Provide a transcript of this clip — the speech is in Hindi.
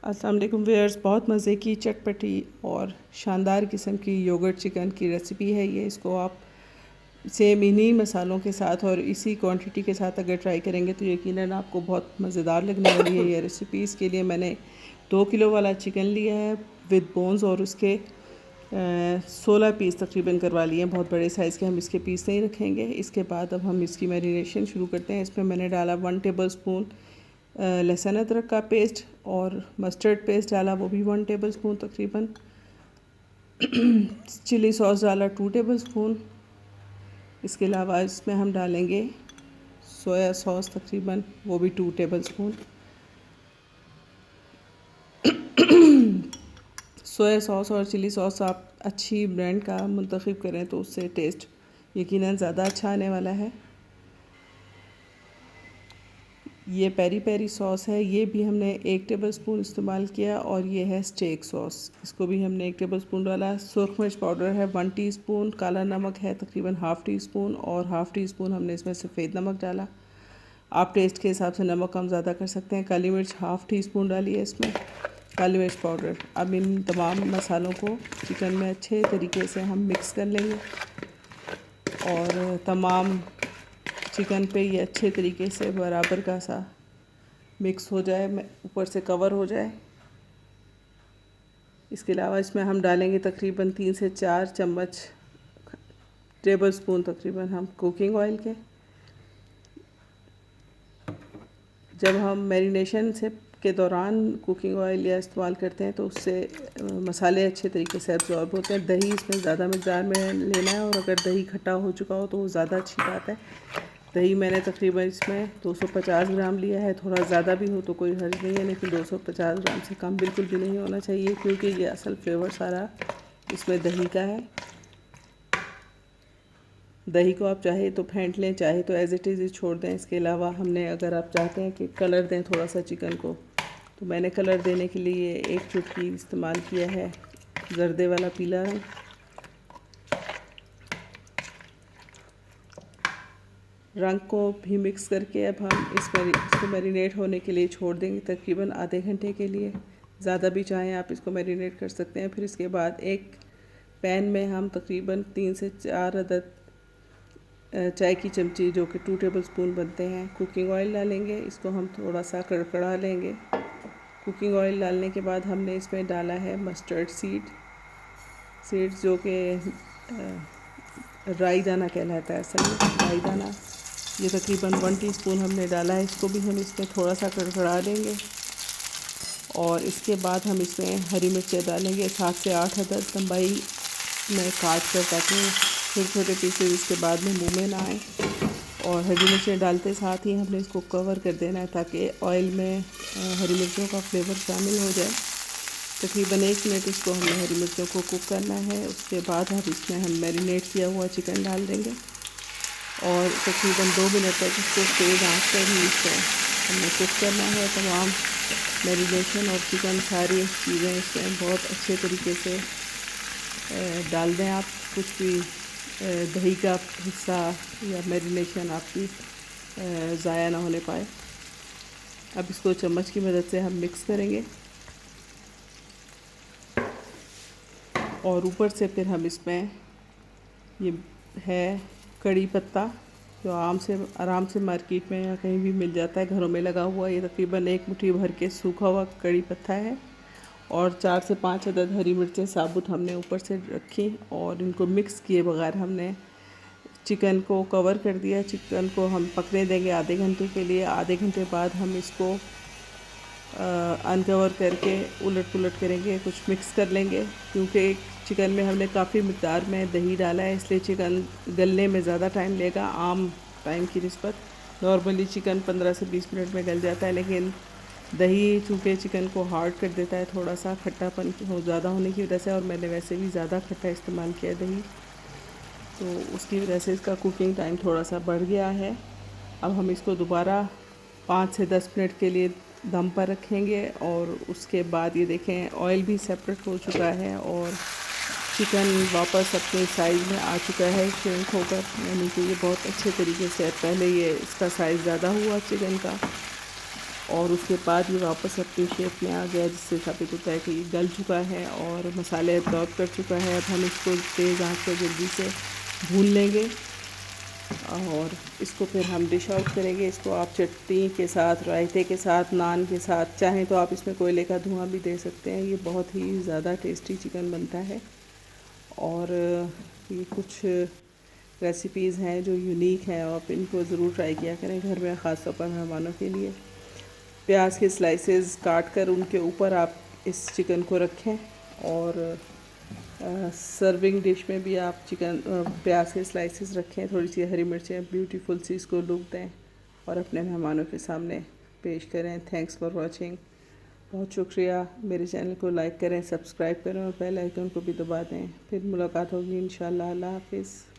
अस्सलाम वालेकुम व्यूअर्स, बहुत मज़े की चटपटी और शानदार किस्म की योगर्ट चिकन की रेसिपी है ये। इसको आप सेम इन्हीं मसालों के साथ और इसी क्वांटिटी के साथ अगर ट्राई करेंगे तो यकीनन आपको बहुत मज़ेदार लगने वाली है ये रेसिपी। इसके लिए मैंने 2 किलो वाला चिकन लिया है विद बोन्स और उसके 16 पीस तकरीबन करवा लिए हैं। बहुत बड़े साइज़ के हम इसके पीस नहीं रखेंगे। इसके बाद अब हम इसकी मैरिनेशन शुरू करते हैं। इसमें मैंने डाला 1 टेबल स्पून लहसुन अदरक का पेस्ट और मस्टर्ड पेस्ट डाला, वो भी 1 टेबल स्पून तकरीबन। चिली सॉस डाला 2 टेबल स्पून। इसके अलावा इसमें हम डालेंगे सोया सॉस तकरीबन, वो भी 2 टेबल स्पून। सोया सॉस और चिली सॉस आप अच्छी ब्रांड का मुंतखब करें तो उससे टेस्ट यकीनन ज़्यादा अच्छा आने वाला है। ये पेरी पेरी सॉस है, ये भी हमने 1 टेबल स्पून इस्तेमाल किया। और ये है स्टेक सॉस, इसको भी हमने 1 टेबल स्पून डाला। सुरख मिर्च पाउडर है 1 टीस्पून। काला नमक है तकरीबन ½ टीस्पून और ½ टीस्पून हमने इसमें सफ़ेद नमक डाला। आप टेस्ट के हिसाब से नमक कम ज़्यादा कर सकते हैं। काली मिर्च ½ टीस्पून डाली है इसमें, काली मिर्च पाउडर। अब इन तमाम मसालों को चिकन में अच्छे तरीके से हम मिक्स कर लेंगे और तमाम चिकन पे ये अच्छे तरीके से बराबर का सा मिक्स हो जाए, ऊपर से कवर हो जाए। इसके अलावा इसमें हम डालेंगे तकरीबन 3 से 4 चम्मच टेबल स्पून तकरीबन हम कुकिंग ऑयल के। जब हम मैरिनेशन से के दौरान कुकिंग ऑयल या इस्तेमाल करते हैं तो उससे मसाले अच्छे तरीके से एब्जॉर्ब होते हैं। दही इसमें ज़्यादा मकदार में लेना है और अगर दही खट्टा हो चुका हो तो वो ज़्यादा अच्छी बात है। दही मैंने तकरीबन इसमें 250 ग्राम लिया है। थोड़ा ज़्यादा भी हो तो कोई हर्ज नहीं है, लेकिन 250 ग्राम से कम बिल्कुल भी नहीं होना चाहिए क्योंकि ये असल फ्लेवर सारा इसमें दही का है। दही को आप चाहे तो फेंट लें, चाहे तो एज़ इट इज़ छोड़ दें। इसके अलावा हमने अगर आप चाहते हैं कि कलर दें थोड़ा सा चिकन को, तो मैंने कलर देने के लिए 1 चुटकी इस्तेमाल किया है जर्दे वाला पीला रंग। रंग को भी मिक्स करके अब हम इसको मैरिनेट होने के लिए छोड़ देंगे तकरीबन आधे घंटे के लिए। ज़्यादा भी चाहें आप इसको मैरिनेट कर सकते हैं। फिर इसके बाद एक पैन में हम तकरीबन 3 से 4 अदद चाय की चमची, जो कि 2 टेबल स्पून बनते हैं, कुकिंग ऑयल डालेंगे। इसको हम थोड़ा सा कड़कड़ा लेंगे। कुकिंग ऑयल डालने के बाद हमने इसमें डाला है मस्टर्ड सीड्स, जो कि राई दाना कहलाता है असल में, राई दाना। ये तकरीबन 1 टीस्पून हमने डाला है। इसको भी हम इसमें थोड़ा सा कड़कड़ा लेंगे और इसके बाद हम इसमें हरी मिर्चें डालेंगे 7 से 8 अदद लंबाई में काट कर, ताकि छोटे छोटे पीसेस इसके बाद में मुंह में ना आए। और हरी मिर्चें डालते साथ ही हमने इसको कवर कर देना है ताकि ऑयल में हरी मिर्चों का फ्लेवर शामिल हो जाए। तकरीबन 1 मिनट इसको हमने हरी मिर्चों को कुक करना है। उसके बाद हम इसमें मैरिनेट किया हुआ चिकन डाल देंगे और तकरीबन 2 मिनट तक इसको तेज़ आंच पर ही इसको हमने कुक करना है। तमाम मैरिनेशन और चिकन सारी चीज़ें इसमें बहुत अच्छे तरीके से डाल दें। आप कुछ भी दही का हिस्सा या मैरिनेशन आपकी ज़ाया ना होने पाए। अब इसको चम्मच की मदद से हम मिक्स करेंगे और ऊपर से फिर हम इसमें, ये है कड़ी पत्ता, जो आराम से मार्केट में या कहीं भी मिल जाता है, घरों में लगा हुआ। ये तकरीबन 1 मुट्ठी भर के सूखा हुआ कड़ी पत्ता है और 4 से 5 अदद हरी मिर्चें साबुत हमने ऊपर से रखी और इनको मिक्स किए बगैर हमने चिकन को कवर कर दिया। चिकन को हम पकने देंगे आधे घंटे के लिए। आधे घंटे बाद हम इसको अनकवर करके उलट पुलट करेंगे, कुछ मिक्स कर लेंगे। क्योंकि चिकन में हमने काफ़ी मिक़दार में दही डाला है, इसलिए चिकन गलने में ज़्यादा टाइम लेगा आम टाइम की निस्बत। नॉर्मली चिकन 15 से 20 मिनट में गल जाता है, लेकिन दही चूँकि चिकन को हार्ड कर देता है, थोड़ा सा खट्टापन हो ज़्यादा होने की वजह से, और मैंने वैसे भी ज़्यादा खट्टा इस्तेमाल किया दही, तो उसकी वजह से इसका कुकिंग टाइम थोड़ा सा बढ़ गया है। अब हम इसको दोबारा 5 से 10 मिनट के लिए दम पर रखेंगे और उसके बाद ये देखें ऑयल भी सेपरेट हो चुका है और चिकन वापस अपने साइज़ में आ चुका है श्रिंक होकर, यानी कि ये बहुत अच्छे तरीके से, पहले ये इसका साइज़ ज़्यादा हुआ चिकन का और उसके बाद ये वापस अपनी शेप में आ गया, जिससे साबित होता है कि ये गल चुका है और मसाले एब्जॉर्ब कर चुका है। अब हम इसको तेज़ आंच पर जल्दी से भून लेंगे और इसको फिर हम डिश आउट करेंगे। इसको आप चटनी के साथ, रायते के साथ, नान के साथ, चाहें तो आप इसमें कोयले का धुआं भी दे सकते हैं। ये बहुत ही ज़्यादा टेस्टी चिकन बनता है। और ये कुछ रेसिपीज़ हैं जो यूनिक हैं, आप इनको ज़रूर ट्राई किया करें घर में, ख़ास तौर पर मेहमानों के लिए। प्याज के स्लाइसेस काट कर उनके ऊपर आप इस चिकन को रखें और सर्विंग डिश में भी आप चिकन प्याज के स्लाइसेस रखें, थोड़ी सी हरी मिर्चें, ब्यूटीफुल सी इसको लुक दें और अपने मेहमानों के सामने पेश करें। Thanks for watching. बहुत शुक्रिया। मेरे चैनल को लाइक करें, सब्सक्राइब करें और बेल आइकन को भी दबा दें। फिर मुलाकात होगी इंशाल्लाह। अल्लाह हाफिज़।